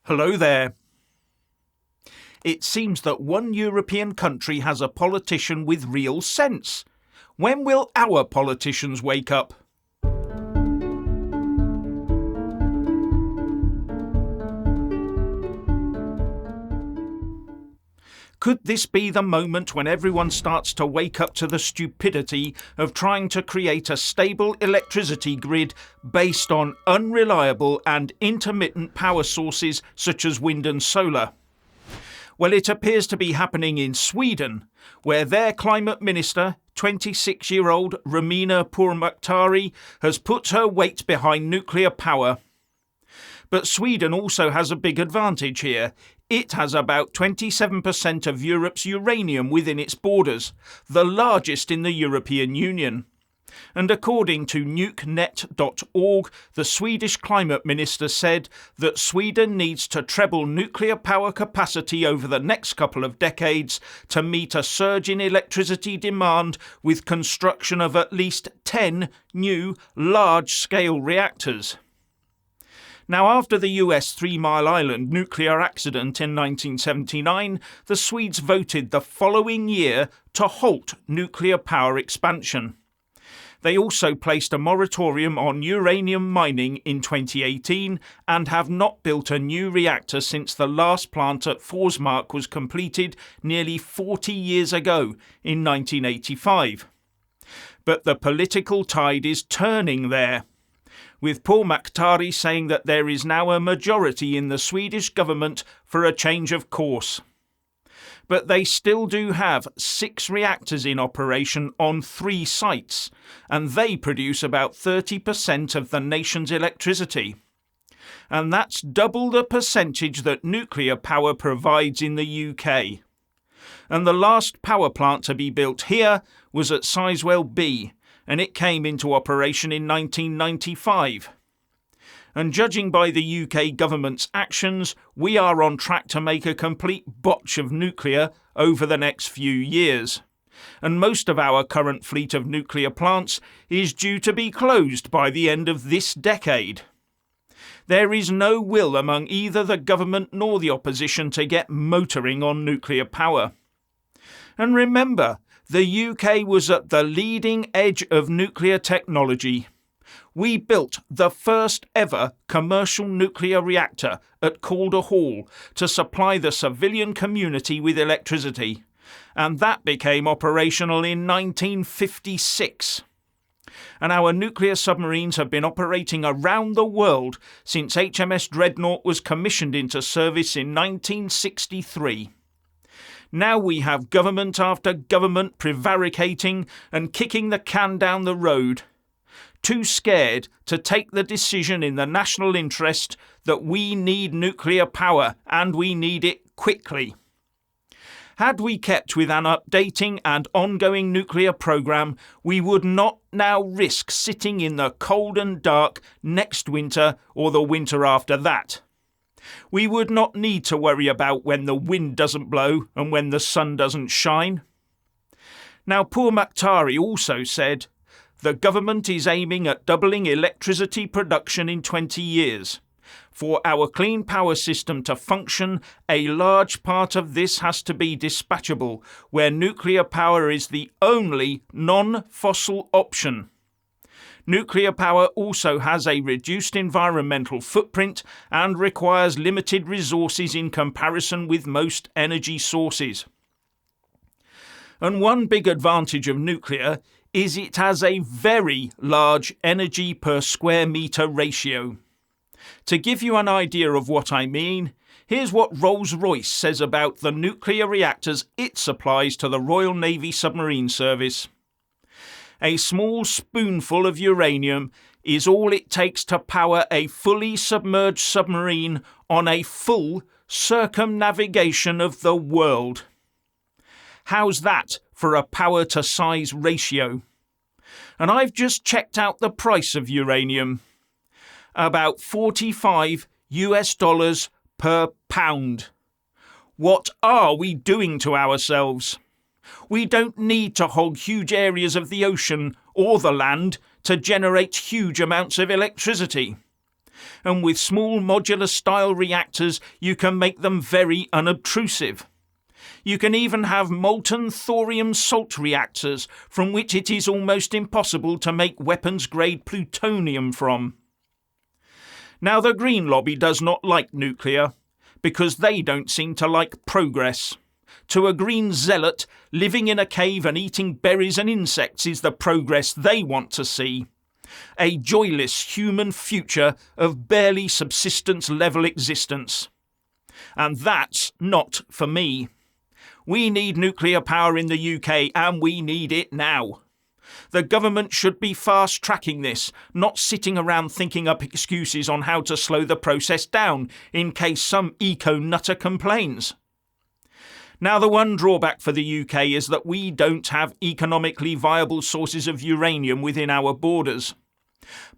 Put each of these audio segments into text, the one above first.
Hello there. It seems that one European country has a politician with real sense. When will our politicians wake up? Could this be the moment when everyone starts to wake up to the stupidity of trying to create a stable electricity grid based on unreliable and intermittent power sources such as wind and solar? Well, it appears to be happening in Sweden, where their climate minister, 26-year-old Romina Pourmokhtari, has put her weight behind nuclear power. But Sweden also has a big advantage here. It has about 27% of Europe's uranium within its borders, the largest in the European Union. And according to nukenet.org, the Swedish climate minister said that Sweden needs to treble nuclear power capacity over the next couple of decades to meet a surge in electricity demand with construction of at least 10 new large-scale reactors. Now, after the US 3 Mile Island nuclear accident in 1979, the Swedes voted the following year to halt nuclear power expansion. They also placed a moratorium on uranium mining in 2018 and have not built a new reactor since the last plant at Forsmark was completed nearly 40 years ago in 1985. But the political tide is turning there, with Pourmokhtari saying that there is now a majority in the Swedish government for a change of course. But they still do have 6 reactors in operation on 3 sites, and they produce about 30% of the nation's electricity. And that's double the percentage that nuclear power provides in the UK. And the last power plant to be built here was at Sizewell B, and it came into operation in 1995. And judging by the UK government's actions, we are on track to make a complete botch of nuclear over the next few years. And most of our current fleet of nuclear plants is due to be closed by the end of this decade. There is no will among either the government nor the opposition to get motoring on nuclear power. And remember, the UK was at the leading edge of nuclear technology. We built the first ever commercial nuclear reactor at Calder Hall to supply the civilian community with electricity, and that became operational in 1956. And our nuclear submarines have been operating around the world since HMS Dreadnought was commissioned into service in 1963. Now we have government after government prevaricating and kicking the can down the road, too scared to take the decision in the national interest that we need nuclear power and we need it quickly. Had we kept with an updating and ongoing nuclear programme, we would not now risk sitting in the cold and dark next winter or the winter after that. We would not need to worry about when the wind doesn't blow and when the sun doesn't shine. Now, Pourmokhtari also said, the government is aiming at doubling electricity production in 20 years. For our clean power system to function, a large part of this has to be dispatchable, where nuclear power is the only non-fossil option. Nuclear power also has a reduced environmental footprint and requires limited resources in comparison with most energy sources. And one big advantage of nuclear is it has a very large energy per square metre ratio. To give you an idea of what I mean, here's what Rolls-Royce says about the nuclear reactors it supplies to the Royal Navy Submarine Service. A small spoonful of uranium is all it takes to power a fully submerged submarine on a full circumnavigation of the world. How's that for a power-to-size ratio? And I've just checked out the price of uranium. About $45 per pound. What are we doing to ourselves? We don't need to hog huge areas of the ocean or the land to generate huge amounts of electricity. And with small modular style reactors, you can make them very unobtrusive. You can even have molten thorium salt reactors from which it is almost impossible to make weapons-grade plutonium from. Now, the Green Lobby does not like nuclear, because they don't seem to like progress. To a green zealot, living in a cave and eating berries and insects is the progress they want to see. A joyless human future of barely subsistence-level existence. And that's not for me. We need nuclear power in the UK, and we need it now. The government should be fast-tracking this, not sitting around thinking up excuses on how to slow the process down in case some eco-nutter complains. Now, the one drawback for the UK is that we don't have economically viable sources of uranium within our borders.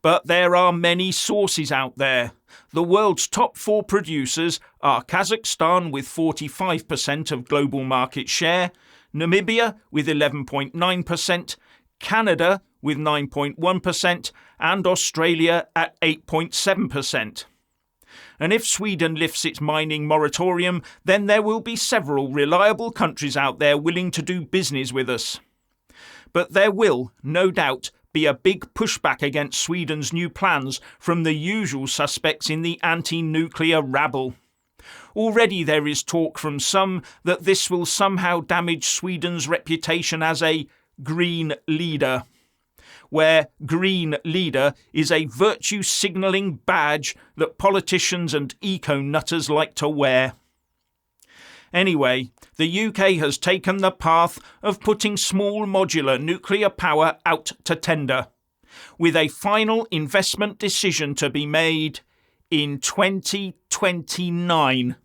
But there are many sources out there. The world's top 4 producers are Kazakhstan with 45% of global market share, Namibia with 11.9%, Canada with 9.1%, and Australia at 8.7%. And if Sweden lifts its mining moratorium, then there will be several reliable countries out there willing to do business with us. But there will, no doubt, be a big pushback against Sweden's new plans from the usual suspects in the anti-nuclear rabble. Already there is talk from some that this will somehow damage Sweden's reputation as a green leader, where green leader is a virtue signalling badge that politicians and eco-nutters like to wear. Anyway, the UK has taken the path of putting small modular nuclear power out to tender, with a final investment decision to be made in 2029.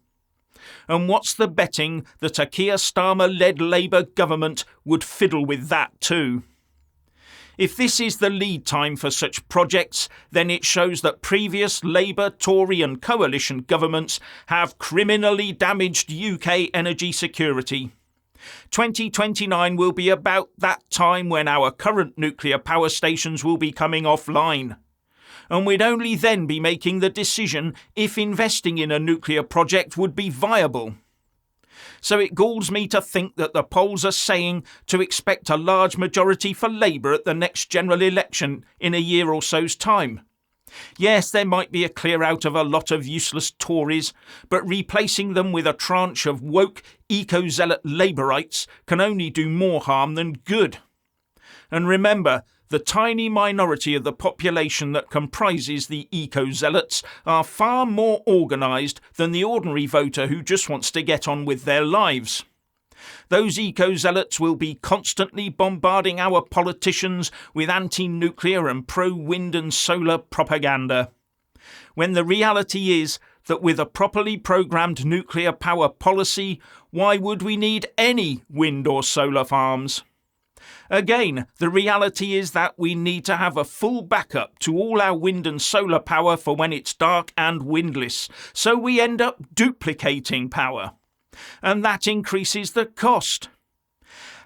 And what's the betting that a Keir Starmer-led Labour government would fiddle with that too? If this is the lead time for such projects, then it shows that previous Labour, Tory and coalition governments have criminally damaged UK energy security. 2029 will be about that time when our current nuclear power stations will be coming offline. And we'd only then be making the decision if investing in a nuclear project would be viable. So it galls me to think that the polls are saying to expect a large majority for Labour at the next general election in a year or so's time. Yes, there might be a clear out of a lot of useless Tories, but replacing them with a tranche of woke, eco-zealot Labourites can only do more harm than good. And remember, the tiny minority of the population that comprises the eco-zealots are far more organised than the ordinary voter who just wants to get on with their lives. Those eco-zealots will be constantly bombarding our politicians with anti-nuclear and pro-wind and solar propaganda, when the reality is that with a properly programmed nuclear power policy, why would we need any wind or solar farms? Again, the reality is that we need to have a full backup to all our wind and solar power for when it's dark and windless, so we end up duplicating power. And that increases the cost.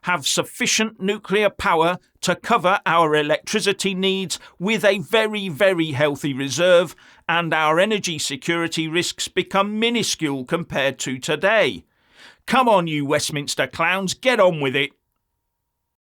Have sufficient nuclear power to cover our electricity needs with a very, very healthy reserve, and our energy security risks become minuscule compared to today. Come on, you Westminster clowns, get on with it.